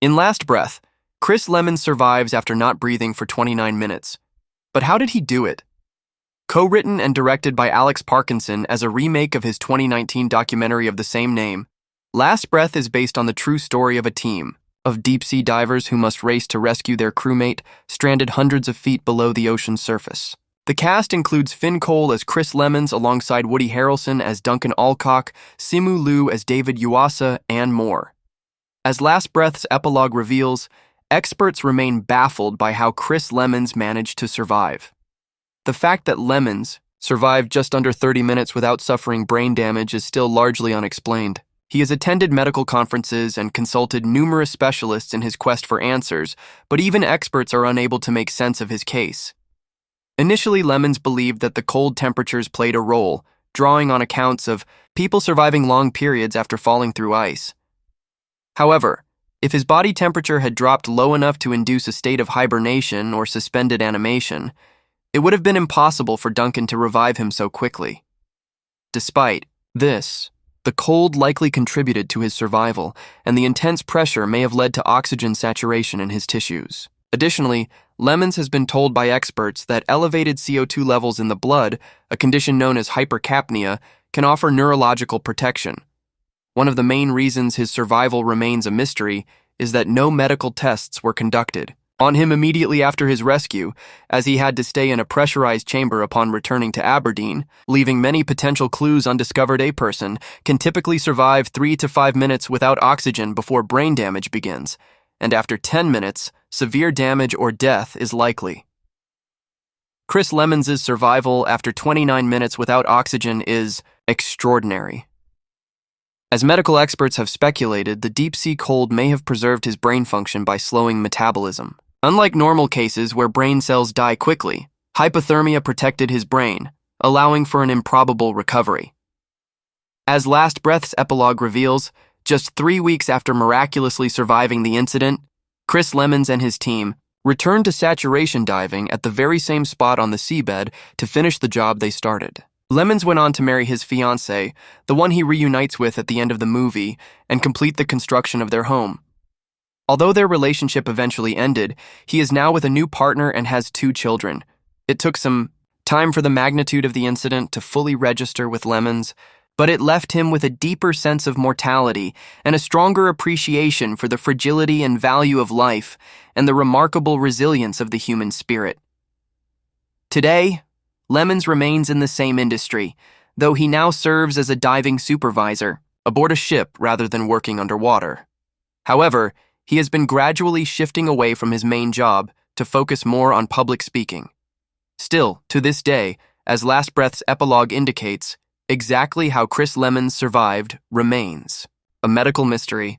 In Last Breath, Chris Lemons survives after not breathing for 29 minutes. But how did he do it? Co-written and directed by Alex Parkinson as a remake of his 2019 documentary of the same name, Last Breath is based on the true story of a team of deep-sea divers who must race to rescue their crewmate stranded hundreds of feet below the ocean's surface. The cast includes Finn Cole as Chris Lemons alongside Woody Harrelson as Duncan Alcock, Simu Liu as David Yuasa, and more. As Last Breath's epilogue reveals, experts remain baffled by how Chris Lemons managed to survive. The fact that Lemons survived just under 30 minutes without suffering brain damage is still largely unexplained. He has attended medical conferences and consulted numerous specialists in his quest for answers, but even experts are unable to make sense of his case. Initially, Lemons believed that the cold temperatures played a role, drawing on accounts of people surviving long periods after falling through ice. However, if his body temperature had dropped low enough to induce a state of hibernation or suspended animation, it would have been impossible for Duncan to revive him so quickly. Despite this, the cold likely contributed to his survival, and the intense pressure may have led to oxygen saturation in his tissues. Additionally, Lemons has been told by experts that elevated CO2 levels in the blood, a condition known as hypercapnia, can offer neurological protection. One of the main reasons his survival remains a mystery is that no medical tests were conducted on him immediately after his rescue, as he had to stay in a pressurized chamber upon returning to Aberdeen, leaving many potential clues undiscovered. A person can typically survive 3 to 5 minutes without oxygen before brain damage begins, and after 10 minutes, severe damage or death is likely. Chris Lemons' survival after 29 minutes without oxygen is extraordinary. As medical experts have speculated, the deep-sea cold may have preserved his brain function by slowing metabolism. Unlike normal cases where brain cells die quickly, hypothermia protected his brain, allowing for an improbable recovery. As Last Breath's epilogue reveals, just 3 weeks after miraculously surviving the incident, Chris Lemons and his team returned to saturation diving at the very same spot on the seabed to finish the job they started. Lemons went on to marry his fiancée, the one he reunites with at the end of the movie, and complete the construction of their home. Although their relationship eventually ended, he is now with a new partner and has 2 children. It took some time for the magnitude of the incident to fully register with Lemons, but it left him with a deeper sense of mortality and a stronger appreciation for the fragility and value of life and the remarkable resilience of the human spirit. Today, Lemons remains in the same industry, though he now serves as a diving supervisor aboard a ship rather than working underwater. However, he has been gradually shifting away from his main job to focus more on public speaking. Still, to this day, as Last Breath's epilogue indicates, exactly how Chris Lemons survived remains a medical mystery.